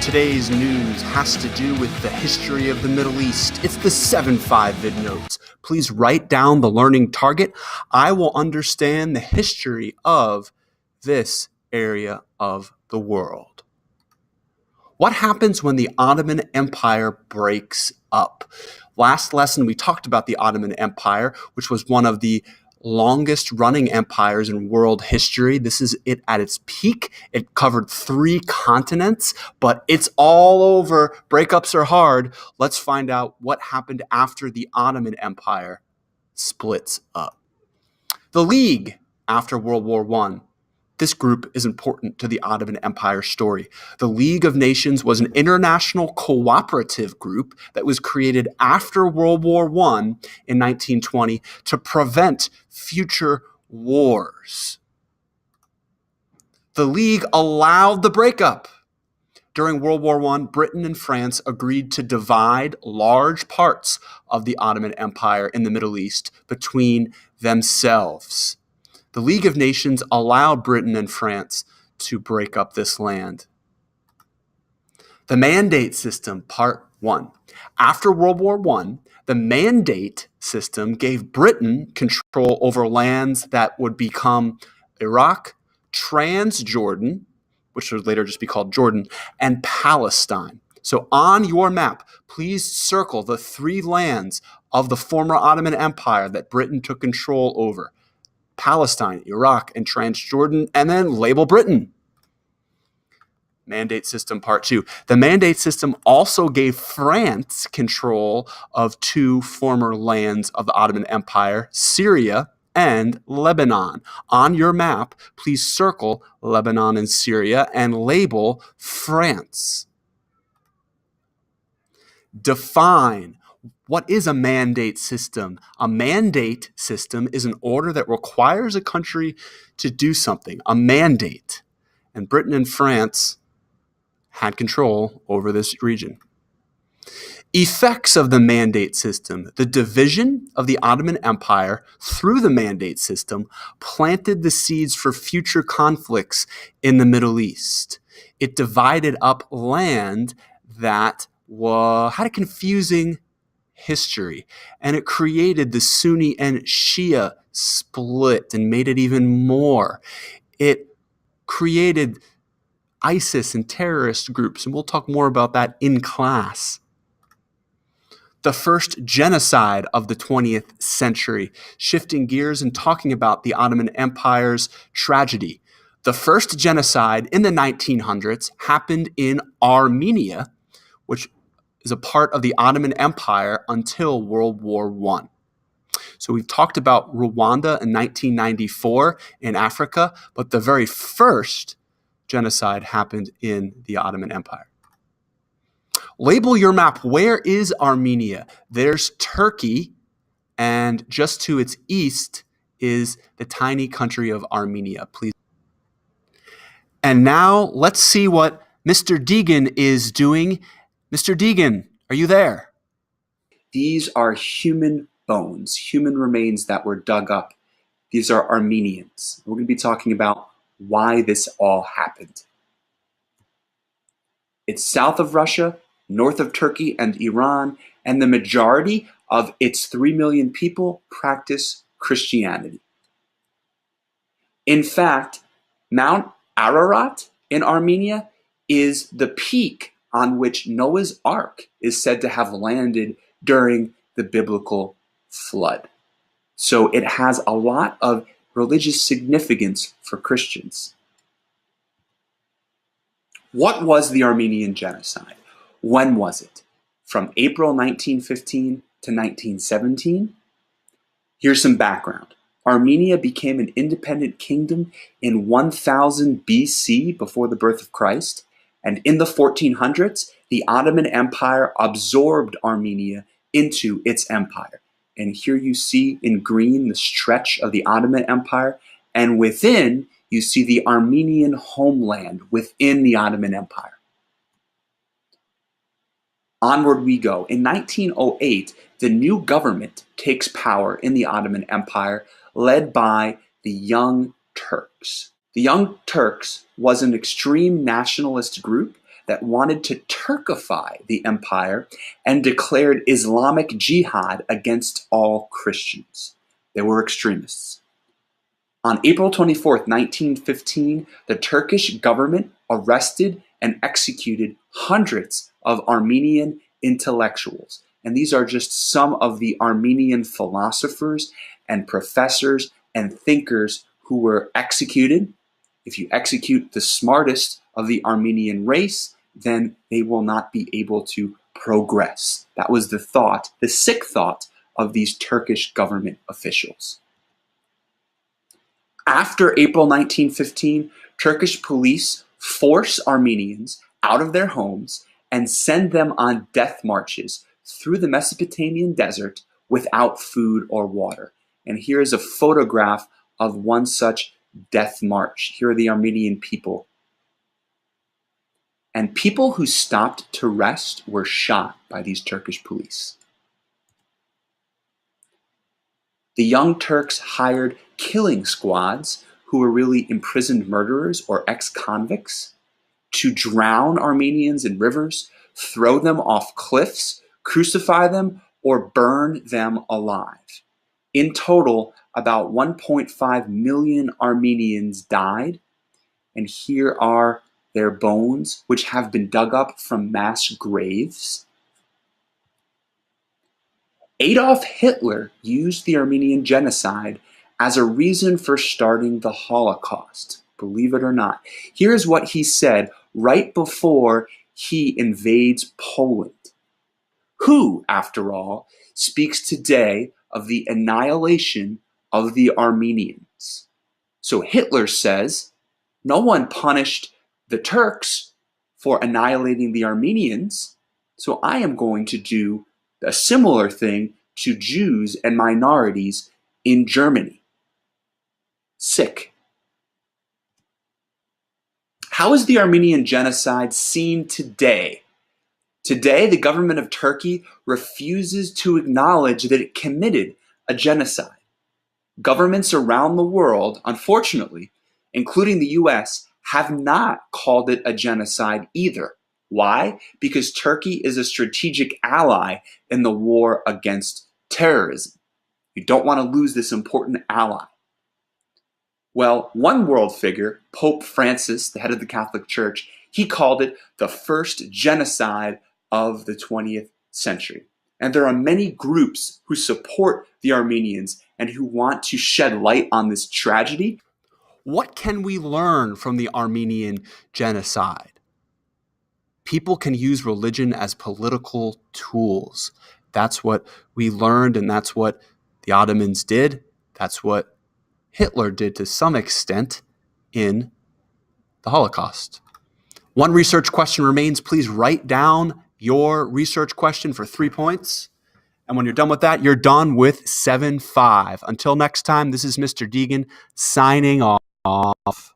Today's news has to do with the history of the Middle East. It's the 7-5 VidNotes. Please write down the learning target. I will understand the history of this area of the world. What happens when the Ottoman Empire breaks up? Last lesson, we talked about the Ottoman Empire, which was one of the longest running empires in world history. This is it at its peak. It covered 3 continents, but it's all over. Breakups are hard. Let's find out what happened after the Ottoman Empire splits up. The League after World War I. This group is important to the Ottoman Empire story. The League of Nations was an international cooperative group that was created after World War I in 1920 to prevent future wars. The League allowed the breakup. During World War I, Britain and France agreed to divide large parts of the Ottoman Empire in the Middle East between themselves. The League of Nations allowed Britain and France to break up this land. The Mandate System, Part 1. After World War I, the Mandate System gave Britain control over lands that would become Iraq, Transjordan, which would later just be called Jordan, and Palestine. So on your map, please circle the 3 lands of the former Ottoman Empire that Britain took control over. Palestine, Iraq, and Transjordan, and then label Britain. Mandate System Part 2. The Mandate System also gave France control of 2 former lands of the Ottoman Empire, Syria and Lebanon. On your map, please circle Lebanon and Syria and label France. Define. What is a mandate system? A mandate system is an order that requires a country to do something, a mandate. And Britain and France had control over this region. Effects of the mandate system. The division of the Ottoman Empire through the mandate system planted the seeds for future conflicts in the Middle East. It divided up land that had a confusing history, and it created the Sunni and Shia split and made it even more. It created ISIS and terrorist groups, and we'll talk more about that in class. The first genocide of the 20th century, shifting gears and talking about the Ottoman Empire's tragedy. The first genocide in the 1900s happened in Armenia, which is a part of the Ottoman Empire until World War I. So we've talked about Rwanda in 1994 in Africa, but the very first genocide happened in the Ottoman Empire. Label your map. Where is Armenia? There's Turkey, and just to its east is the tiny country of Armenia. Please. And now let's see what Mr. Deegan is doing. Mr. Deegan, are you there? These are human bones, human remains that were dug up. These are Armenians. We're going to be talking about why this all happened. It's south of Russia, north of Turkey and Iran, and the majority of its 3 million people practice Christianity. In fact, Mount Ararat in Armenia is the peak on which Noah's Ark is said to have landed during the biblical flood. So it has a lot of religious significance for Christians. What was the Armenian Genocide? When was it? From April 1915 to 1917? Here's some background. Armenia became an independent kingdom in 1000 BC, before the birth of Christ. And in the 1400s, the Ottoman Empire absorbed Armenia into its empire. And here you see in green the stretch of the Ottoman Empire, and within you see the Armenian homeland within the Ottoman Empire. Onward we go. In 1908, the new government takes power in the Ottoman Empire, led by the Young Turks. The Young Turks was an extreme nationalist group that wanted to Turkify the empire and declared Islamic jihad against all Christians. They were extremists. On April 24th, 1915, the Turkish government arrested and executed hundreds of Armenian intellectuals. And these are just some of the Armenian philosophers and professors and thinkers who were executed. If you execute the smartest of the Armenian race, then they will not be able to progress. That was the thought, the sick thought of these Turkish government officials. After April 1915, Turkish police force Armenians out of their homes and send them on death marches through the Mesopotamian desert without food or water. And here is a photograph of one such death march. Here are the Armenian people. And people who stopped to rest were shot by these Turkish police. The Young Turks hired killing squads, who were really imprisoned murderers or ex-convicts, to drown Armenians in rivers, throw them off cliffs, crucify them, or burn them alive. In total, about 1.5 million Armenians died, and here are their bones, which have been dug up from mass graves. Adolf Hitler used the Armenian Genocide as a reason for starting the Holocaust, believe it or not. Here's what he said right before he invades Poland. Who, after all, speaks today of the annihilation of the Armenians? So Hitler says, no one punished the Turks for annihilating the Armenians, so I am going to do a similar thing to Jews and minorities in Germany. Sick. How is the Armenian Genocide seen today? Today, the government of Turkey refuses to acknowledge that it committed a genocide. Governments around the world, unfortunately, including the US, have not called it a genocide either. Why? Because Turkey is a strategic ally in the war against terrorism. You don't want to lose this important ally. Well, one world figure, Pope Francis, the head of the Catholic Church, he called it the first genocide of the 20th century. And there are many groups who support the Armenians and who want to shed light on this tragedy. What can we learn from the Armenian Genocide? People can use religion as political tools. That's what we learned, and that's what the Ottomans did. That's what Hitler did to some extent in the Holocaust. One research question remains. Please write down your research question for 3 points. And when you're done with that, you're done with 7-5. Until next time, this is Mr. Deegan signing off.